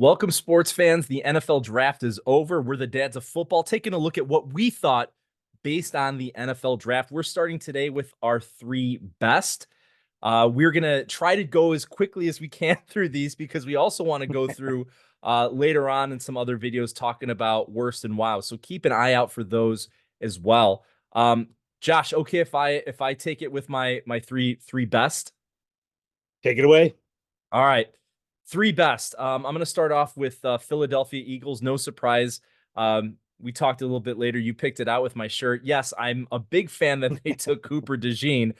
Welcome, sports fans. The NFL draft is over. We're the dads of football, taking a look at what we thought based on the NFL draft. We're starting today with our three best. We're going to try to go as quickly as we can through these because we also want to go through later on in some other videos talking about worst and wow. So keep an eye out for those as well. Josh, okay if I take it with my three best. Take it away. All right. Three best. I'm going to start off with Philadelphia Eagles. No surprise. We talked a little bit later. You picked it out with my shirt. Yes, I'm a big fan that they took Cooper DeJean.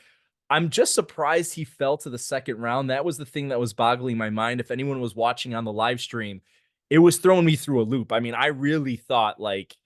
I'm just surprised he fell to the second round. That was the thing that was boggling my mind. If anyone was watching on the live stream, it was throwing me through a loop. I mean, I really thought, like,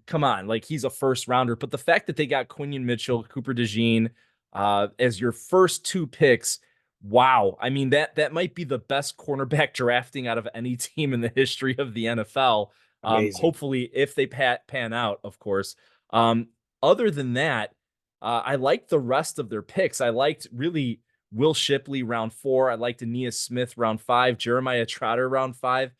come on, like he's a first rounder. But the fact that they got Quinion Mitchell, Cooper DeJean as your first two picks, wow. I mean, that might be the best cornerback drafting out of any team in the history of the NFL. Amazing. Hopefully, if they pan out, of course. Other than that, I liked the rest of their picks. I liked really Will Shipley round 4. I liked Aeneas Smith round 5, Jeremiah Trotter round 5,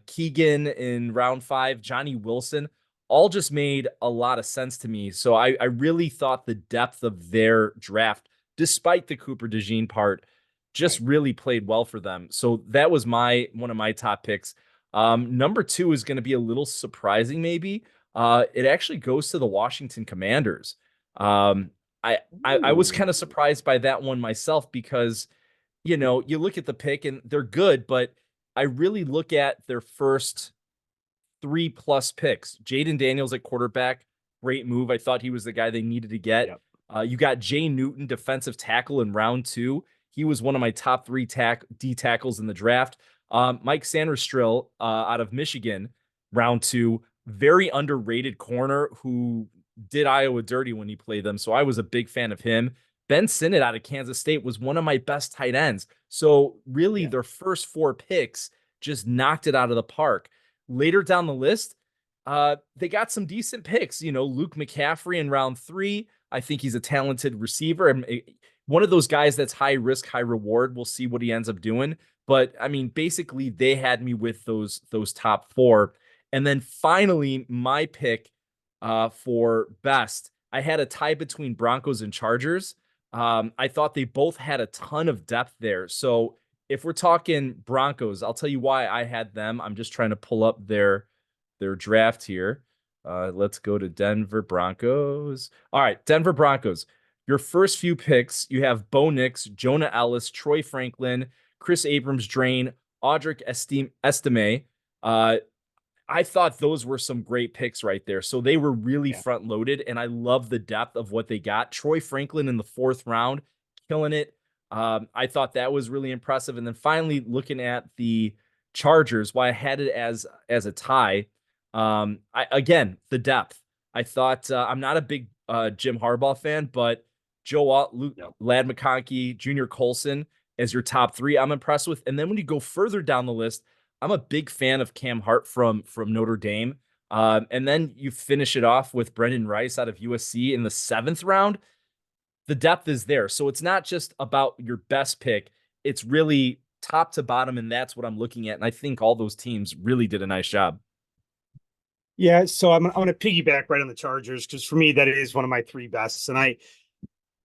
Keegan in round 5, Johnny Wilson. All just made a lot of sense to me. So I really thought the depth of their draft, despite the Cooper DeJean part, just Right. really played well for them. So that was one of my top picks. Number 2 is going to be a little surprising, maybe. It actually goes to the Washington Commanders. Um, I was kind of Ooh. surprised by that one myself because, you look at the pick and they're good, but I really look at their first 3+ picks. Jaden Daniels at quarterback, great move. I thought he was the guy they needed to get. Yep. You got Jay Newton, defensive tackle in round 2. He was one of my top 3 D tackles in the draft. Mike Sanderstrill out of Michigan, round 2, very underrated corner who did Iowa dirty when he played them. So I was a big fan of him. Ben Sinnott out of Kansas State was one of my best tight ends. So really, Yeah. their first 4 picks just knocked it out of the park. Later down the list, they got some decent picks. Luke McCaffrey in round 3. I think he's a talented receiver. And one of those guys that's high risk, high reward. We'll see what he ends up doing. But I mean, basically, they had me with those top 4. And then finally, my pick for best, I had a tie between Broncos and Chargers. I thought they both had a ton of depth there. So if we're talking Broncos, I'll tell you why I had them. I'm just trying to pull up their draft here. Let's go to Denver Broncos. All right, Denver Broncos. Your first few picks, you have Bo Nix, Jonah Ellis, Troy Franklin, Chris Abrams-Draine, Audric Estime. I thought those were some great picks right there. So they were really Yeah. front loaded, and I love the depth of what they got. Troy Franklin in the 4th round, killing it. I thought that was really impressive. And then finally, looking at the Chargers, why I had it as a tie. Again, the depth. I thought I'm not a big Jim Harbaugh fan, but Joe Alt, Yep. Lad McConkey, Junior Colson as your top 3, I'm impressed with. And then when you go further down the list, I'm a big fan of Cam Hart from Notre Dame. And then you finish it off with Brendan Rice out of USC in the 7th round. The depth is there. So it's not just about your best pick. It's really top to bottom, and that's what I'm looking at. And I think all those teams really did a nice job. Yeah. So I'm going to piggyback right on the Chargers because for me, that is one of my three bests. And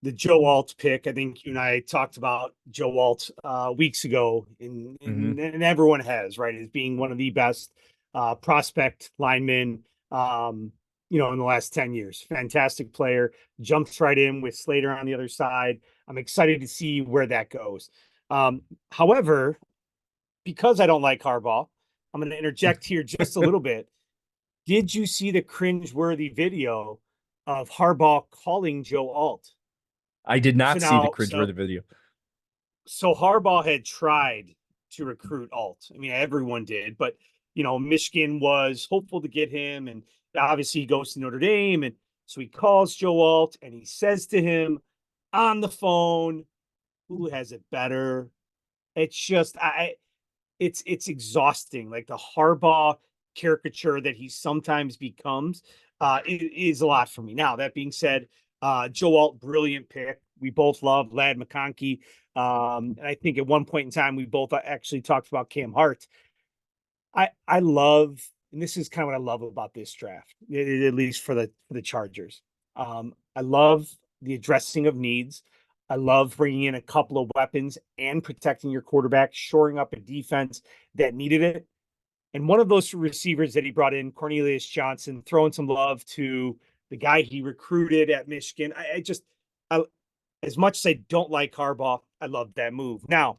the Joe Alt pick, I think you and I talked about Joe Alt weeks ago, and, Mm-hmm. and, and everyone has, right, as being one of the best prospect linemen, in the last 10 years. Fantastic player, jumps right in with Slater on the other side. I'm excited to see where that goes. However, because I don't like Harbaugh, I'm going to interject here just a little bit. Did you see the cringe-worthy video of Harbaugh calling Joe Alt? I did So not see the now, so cringeworthy video. so Harbaugh had tried to recruit Alt. I mean, everyone did, but Michigan was hopeful to get him, and obviously he goes to Notre Dame, and so he calls Joe Alt and he says to him on the phone, "Who has it better?" It's just it's exhausting. Like the Harbaugh caricature that he sometimes becomes is a lot for me. Now that being said, Joe Alt, brilliant pick. We both love Lad McConkey. And I think at one point in time we both actually talked about Cam Hart. I love, and this is kind of what I love about this draft, at least for the Chargers. I love the addressing of needs. I love bringing in a couple of weapons and protecting your quarterback, shoring up a defense that needed it. And one of those receivers that he brought in, Cornelius Johnson, throwing some love to the guy he recruited at Michigan. I just, I, as much as I don't like Harbaugh, I love that move. Now,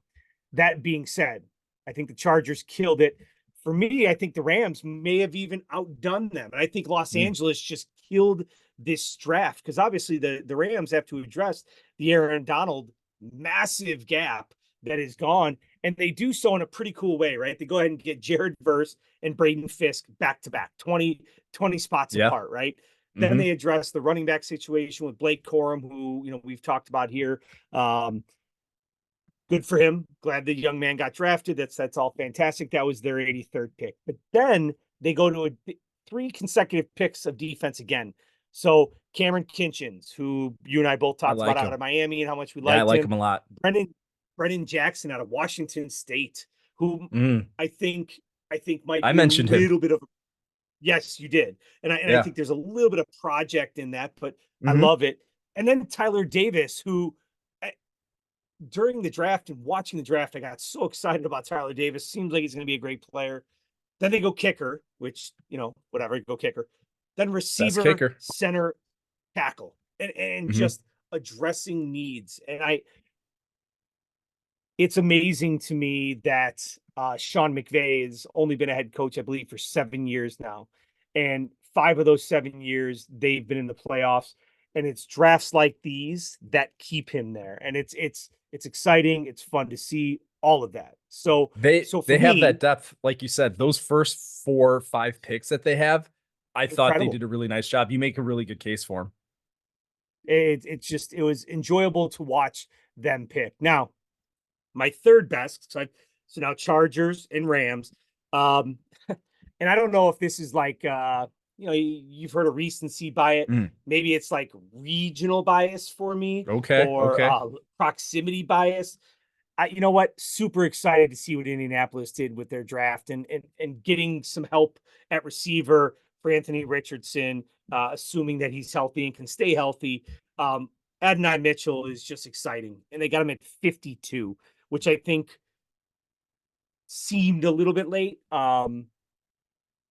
that being said, I think the Chargers killed it. For me, I think the Rams may have even outdone them. And I think Los Mm. Angeles just killed this draft because obviously the Rams have to address the Aaron Donald massive gap that is gone. And they do so in a pretty cool way, right? They go ahead and get Jared Verse and Braden Fisk back to back, 20 spots Yeah. apart, right? Then Mhm. they address the running back situation with Blake Corum, who, we've talked about here. Good for him. Glad the young man got drafted. That's all fantastic. That was their 83rd pick. But then they go to three consecutive picks of defense again. So Cameron Kinchins, who you and I both I talked about like out him. of Miami and how much we Yeah, I liked like him. him a lot. Brennan Jackson out of Washington State, who Mm. I think might I be a mentioned him. little bit of, yes, you did. And I Yeah. think there's a little bit of project in that, but I Mhm. love it. And then Tyler Davis, who during the draft and watching the draft, I got so excited about Tyler Davis. Seems like he's going to be a great player. Then they go kicker, which, whatever, go kicker. Then Best receiver, kicker. center, tackle, and Mhm. just addressing needs. And it's amazing to me that Sean McVay has only been a head coach, I believe, for 7 years now. And 5 of those 7 years, they've been in the playoffs. And it's drafts like these that keep him there. And it's exciting. It's fun to see all of that. So They so for they have me, that depth, like you said, those first 4 or 5 picks that they have, I thought they incredible. did a really nice job. You make a really good case for them. It was enjoyable to watch them pick. Now, my third best, so now Chargers and Rams. Um, and I don't know if this is like you've heard of recency bias. Mm. Maybe it's like regional bias for me Okay, or okay. proximity bias. You know what? Super excited to see what Indianapolis did with their draft and getting some help at receiver for Anthony Richardson, assuming that he's healthy and can stay healthy. Um, Adonai Mitchell is just exciting, and they got him at 52, which I think seemed a little bit late,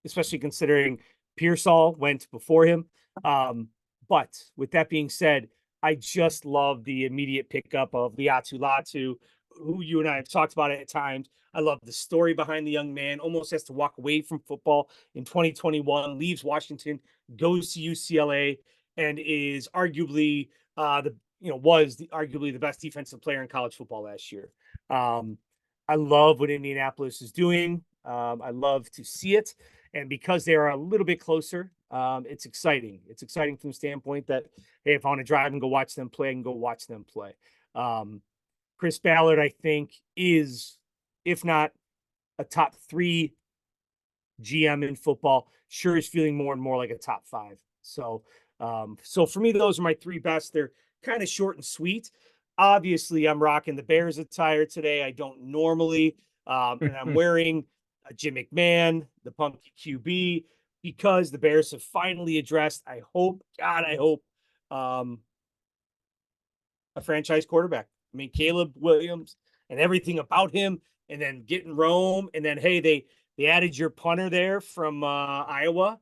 especially considering Pearsall went before him. But with that being said, I just love the immediate pickup of Liatu Latu, who you and I have talked about it at times. I love the story behind the young man, almost has to walk away from football in 2021, leaves Washington, goes to UCLA, and is arguably arguably the best defensive player in college football last year. Um, I love what Indianapolis is doing. I love to see it. And because they are a little bit closer, it's exciting. It's exciting from the standpoint that, hey, if I want to drive and go watch them play, I can go watch them play. Um, Chris Ballard, I think, is, if not a top 3 GM in football, sure is feeling more and more like a top 5. So for me, those are my 3 best. They're kind of short and sweet. Obviously, I'm rocking the Bears attire today. I don't normally, and I'm wearing a Jim McMahon, the Punky QB, because the Bears have finally addressed. I hope, um, a franchise quarterback. I mean, Caleb Williams and everything about him, and then getting Rome, and then hey, they added your punter there from Iowa.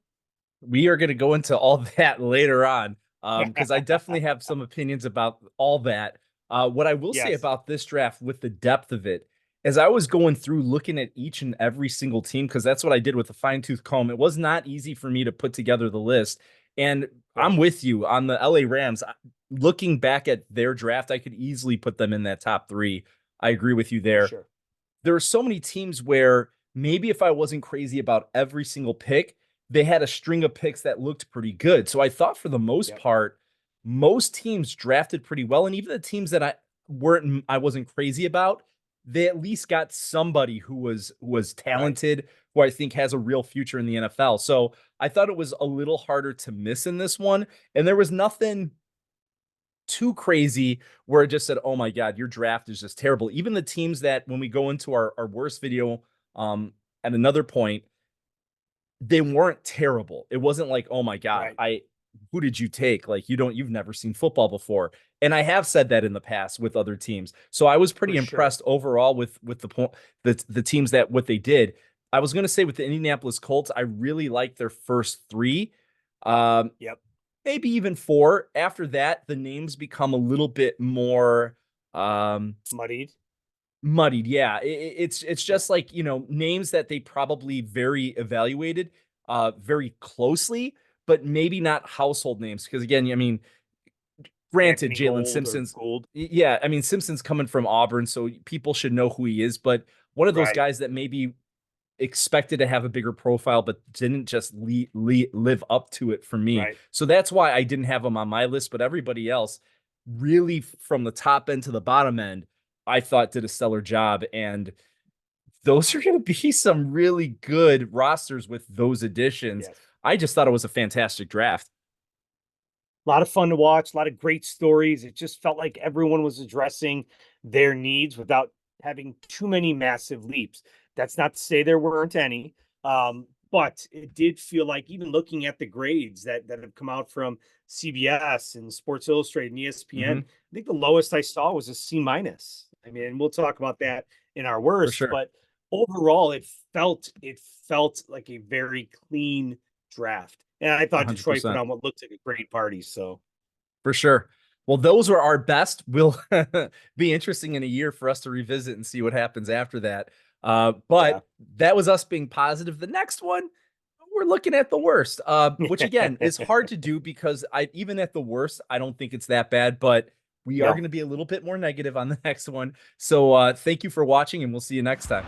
We are going to go into all that later on, because I definitely have some opinions about all that. What I will say Yes, about this draft with the depth of it, as I was going through looking at each and every single team, because that's what I did with a fine tooth comb, it was not easy for me to put together the list. And sure, I'm with you on the LA Rams. Looking back at their draft, I could easily put them in that top 3. I agree with you for there. sure. There are so many teams where maybe if I wasn't crazy about every single pick, they had a string of picks that looked pretty good. So I thought for the most Yep, part, most teams drafted pretty well. And even the teams that I wasn't crazy about, they at least got somebody who was right. talented, who I think has a real future in the NFL. So I thought it was a little harder to miss in this one. And there was nothing too crazy where it just said, "Oh my God, your draft is just terrible." Even the teams that when we go into our worst video at another point, they weren't terrible. It wasn't like, oh my God, Right. who did you take? Like you've never seen football before. And I have said that in the past with other teams. So I was For pretty sure. impressed overall with the teams that what they did. I was going to say with the Indianapolis Colts, I really liked their first three. Um, Yep. Maybe even four. After that, the names become a little bit more Muddied. muddied. Yeah, it's Yeah. just like, names that they probably very evaluated very closely, but maybe not household names. Because again, I mean, granted, Anthony Jalen Gold or Simpson's Gold. yeah, I mean, Simpson's coming from Auburn, so people should know who he is, but one of those Right. guys that maybe expected to have a bigger profile, but didn't just live up to it for me. Right. So that's why I didn't have him on my list, but everybody else really from the top end to the bottom end, I thought did a stellar job. And those are going to be some really good rosters with those additions. Yes. I just thought it was a fantastic draft. A lot of fun to watch, a lot of great stories. It just felt like everyone was addressing their needs without having too many massive leaps. That's not to say there weren't any, but it did feel like even looking at the grades that have come out from CBS and Sports Illustrated and ESPN, Hmm. I think the lowest I saw was a C minus. I mean, and we'll talk about that in our For worst, sure. but overall, it felt like a very clean draft. And I thought Detroit put 100%. on what looked like a great party. So For sure. Well, those were our best. Will be interesting in a year for us to revisit and see what happens after that. yeah. But that was us being positive. The next one, we're looking at the worst, which again is hard to do because even at the worst, I don't think it's that bad. But we are No. going to be a little bit more negative on the next one. So thank you for watching, and we'll see you next time.